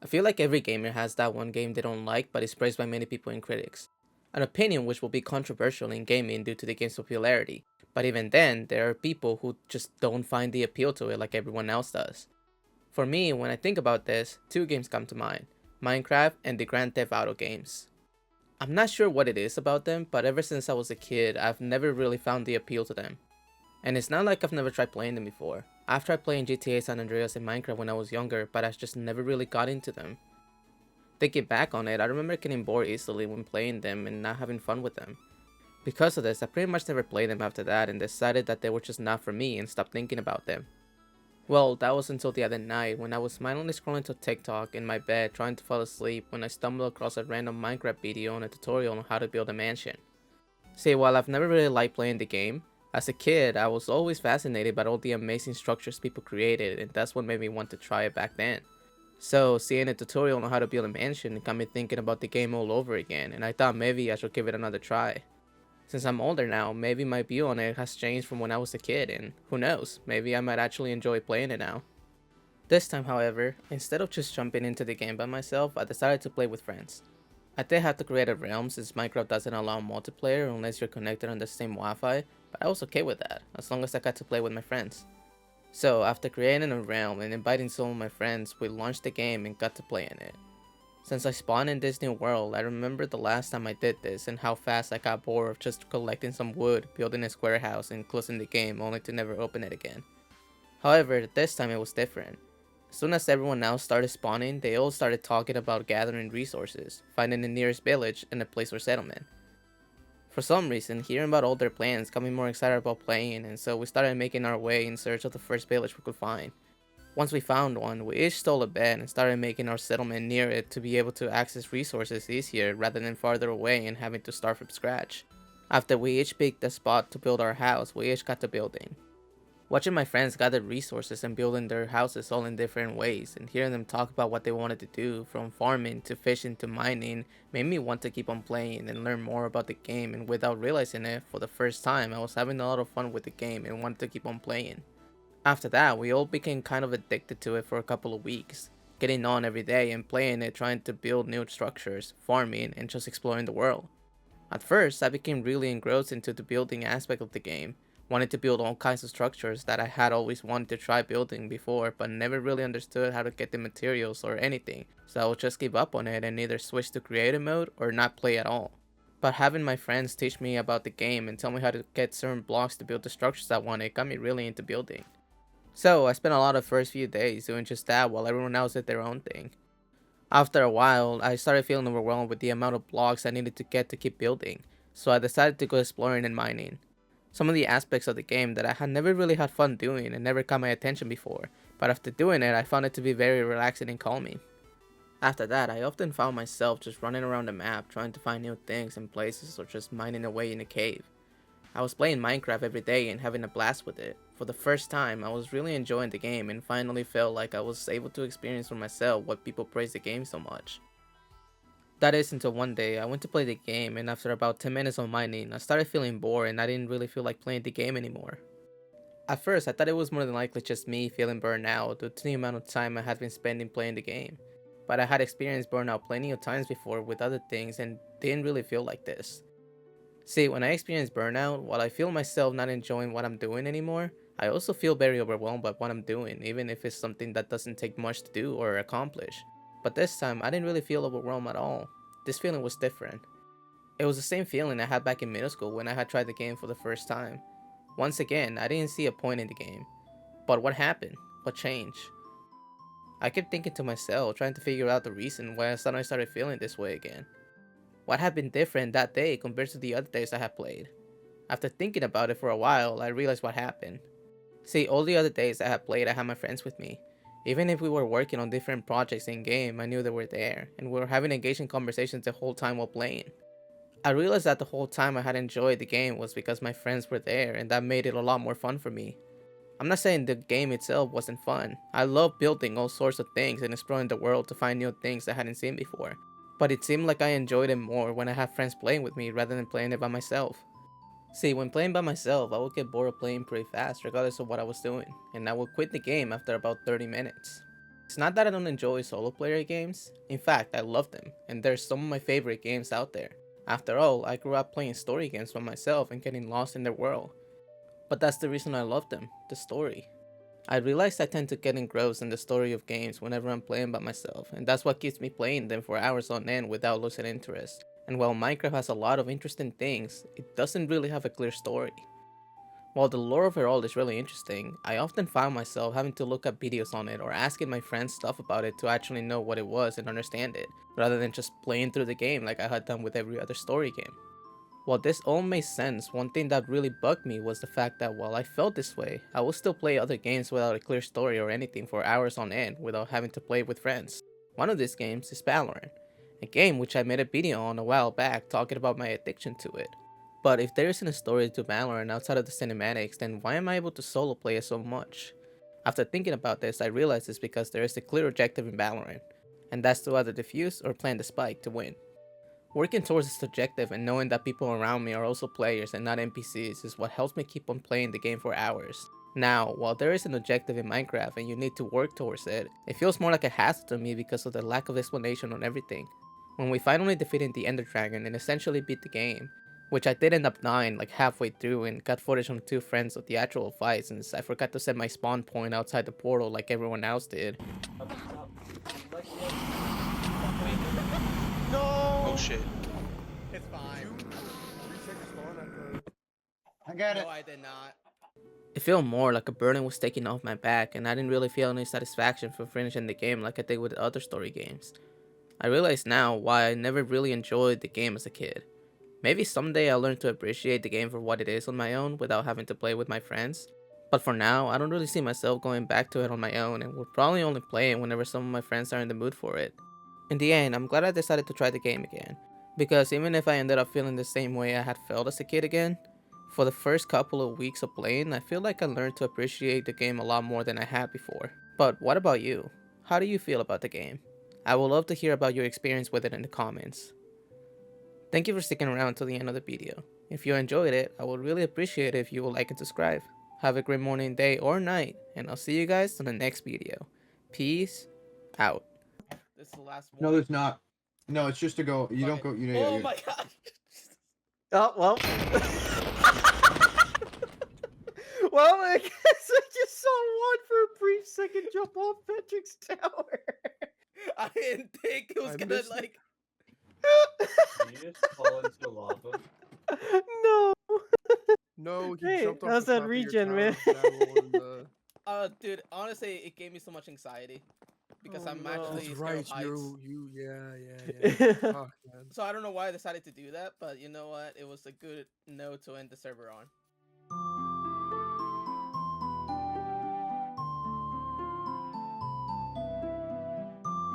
I feel like every gamer has that one game they don't like but is praised by many people and critics. An opinion which will be controversial in gaming due to the game's popularity, but even then, there are people who just don't find the appeal to it like everyone else does. For me, when I think about this, two games come to mind: Minecraft and the Grand Theft Auto games. I'm not sure what it is about them, but ever since I was a kid, I've never really found the appeal to them. And it's not like I've never tried playing them before. I've tried playing GTA San Andreas and Minecraft when I was younger, but I just never really got into them. Thinking back on it, I remember getting bored easily when playing them and not having fun with them. Because of this, I pretty much never played them after that and decided that they were just not for me and stopped thinking about them. Well, that was until the other night when I was mindlessly scrolling to TikTok in my bed trying to fall asleep when I stumbled across a random Minecraft video and a tutorial on how to build a mansion. See, while I've never really liked playing the game, as a kid I was always fascinated by all the amazing structures people created, and that's what made me want to try it back then. So, seeing a tutorial on how to build a mansion got me thinking about the game all over again, and I thought maybe I should give it another try. Since I'm older now, maybe my view on it has changed from when I was a kid, and who knows, maybe I might actually enjoy playing it now. This time, however, instead of just jumping into the game by myself, I decided to play with friends. I did have to create a realm since Minecraft doesn't allow multiplayer unless you're connected on the same Wi-Fi, but I was okay with that, as long as I got to play with my friends. So, after creating a realm and inviting some of my friends, we launched the game and got to play in it. Since I spawned in this new world, I remember the last time I did this and how fast I got bored of just collecting some wood, building a square house, and closing the game only to never open it again. However, this time it was different. As soon as everyone else started spawning, they all started talking about gathering resources, finding the nearest village, and a place for settlement. For some reason, hearing about all their plans got me more excited about playing, and so we started making our way in search of the first village we could find. Once we found one, we each stole a bed and started making our settlement near it to be able to access resources easier rather than farther away and having to start from scratch. After we each picked a spot to build our house, we each got to building. Watching my friends gather resources and building their houses all in different ways, and hearing them talk about what they wanted to do, from farming to fishing to mining, made me want to keep on playing and learn more about the game, and without realizing it, for the first time I was having a lot of fun with the game and wanted to keep on playing. After that, we all became kind of addicted to it for a couple of weeks, getting on every day and playing it, trying to build new structures, farming, and just exploring the world. At first, I became really engrossed into the building aspect of the game, wanted to build all kinds of structures that I had always wanted to try building before, but never really understood how to get the materials or anything, so I would just give up on it and either switch to creative mode or not play at all. But having my friends teach me about the game and tell me how to get certain blocks to build the structures I wanted got me really into building. So I spent a lot of the first few days doing just that while everyone else did their own thing. After a while, I started feeling overwhelmed with the amount of blocks I needed to get to keep building, so I decided to go exploring and mining. Some of the aspects of the game that I had never really had fun doing and never caught my attention before, but after doing it I found it to be very relaxing and calming. After that, I often found myself just running around the map trying to find new things and places or just mining away in a cave. I was playing Minecraft every day and having a blast with it. For the first time, I was really enjoying the game and finally felt like I was able to experience for myself what people praise the game so much. That is until one day I went to play the game, and after about 10 minutes of mining, I started feeling bored and I didn't really feel like playing the game anymore. At first, I thought it was more than likely just me feeling burned out due to the amount of time I had been spending playing the game. But I had experienced burnout plenty of times before with other things and didn't really feel like this. See, when I experience burnout, while I feel myself not enjoying what I'm doing anymore, I also feel very overwhelmed by what I'm doing, even if it's something that doesn't take much to do or accomplish. But this time, I didn't really feel overwhelmed at all. This feeling was different. It was the same feeling I had back in middle school when I had tried the game for the first time. Once again, I didn't see a point in the game. But what happened? What changed? I kept thinking to myself, trying to figure out the reason why I suddenly started feeling this way again. What had been different that day compared to the other days I had played? After thinking about it for a while, I realized what happened. See, all the other days I had played, I had my friends with me. Even if we were working on different projects in game, I knew they were there, and we were having engaging conversations the whole time while playing. I realized that the whole time I had enjoyed the game was because my friends were there, and that made it a lot more fun for me. I'm not saying the game itself wasn't fun. I love building all sorts of things and exploring the world to find new things I hadn't seen before. But it seemed like I enjoyed it more when I had friends playing with me rather than playing it by myself. See, when playing by myself, I would get bored of playing pretty fast regardless of what I was doing, and I would quit the game after about 30 minutes. It's not that I don't enjoy solo player games, in fact I love them, and they're some of my favorite games out there. After all, I grew up playing story games by myself and getting lost in their world. But that's the reason I love them, the story. I realize I tend to get engrossed in the story of games whenever I'm playing by myself, and that's what keeps me playing them for hours on end without losing interest. And while Minecraft has a lot of interesting things, it doesn't really have a clear story. While the lore overall is really interesting, I often found myself having to look up videos on it or asking my friends stuff about it to actually know what it was and understand it, rather than just playing through the game like I had done with every other story game. While this all made sense, one thing that really bugged me was the fact that while I felt this way, I would still play other games without a clear story or anything for hours on end without having to play with friends. One of these games is Valorant, a game which I made a video on a while back talking about my addiction to it. But if there isn't a story to Valorant outside of the cinematics, then why am I able to solo play it so much? After thinking about this, I realized it's because there is a clear objective in Valorant, and that's to either defuse or plant the spike to win. Working towards this objective and knowing that people around me are also players and not NPCs is what helps me keep on playing the game for hours. Now, while there is an objective in Minecraft and you need to work towards it, it feels more like a hassle to me because of the lack of explanation on everything. When we finally defeated the Ender Dragon and essentially beat the game, which I did end up dying like halfway through and got footage from 2 friends of the actual fight since I forgot to set my spawn point outside the portal like everyone else did. No! Oh shit. It's fine. Reset your spawn. I got it. No, I did not. It felt more like a burden was taken off my back, and I didn't really feel any satisfaction for finishing the game like I did with other story games. I realize now why I never really enjoyed the game as a kid. Maybe someday I'll learn to appreciate the game for what it is on my own without having to play with my friends. But for now, I don't really see myself going back to it on my own, and will probably only play it whenever some of my friends are in the mood for it. In the end, I'm glad I decided to try the game again, because even if I ended up feeling the same way I had felt as a kid again, for the first couple of weeks of playing, I feel like I learned to appreciate the game a lot more than I had before. But what about you? How do you feel about the game? I would love to hear about your experience with it in the comments. Thank you for sticking around until the end of the video. If you enjoyed it, I would really appreciate it if you would like and subscribe. Have a great morning, day, or night, and I'll see you guys in the next video. Peace out. This is the last one. No, there's not. No, it's just to go. You don't go. You know. Oh my god. Oh, well. Well, I guess I just saw one for a brief second jump off Patrick's tower. I didn't think it was gonna missed it. like. Did you just fall into lava? No. No, he Hey, jumped off how's the that top of your regen, tower man? barrel in the- Dude, honestly, it gave me so much anxiety because Oh, I'm no. actually That's scared right. of heights. Yeah. Fuck, man. So I don't know why I decided to do that, but you know what? It was a good note to end the server on.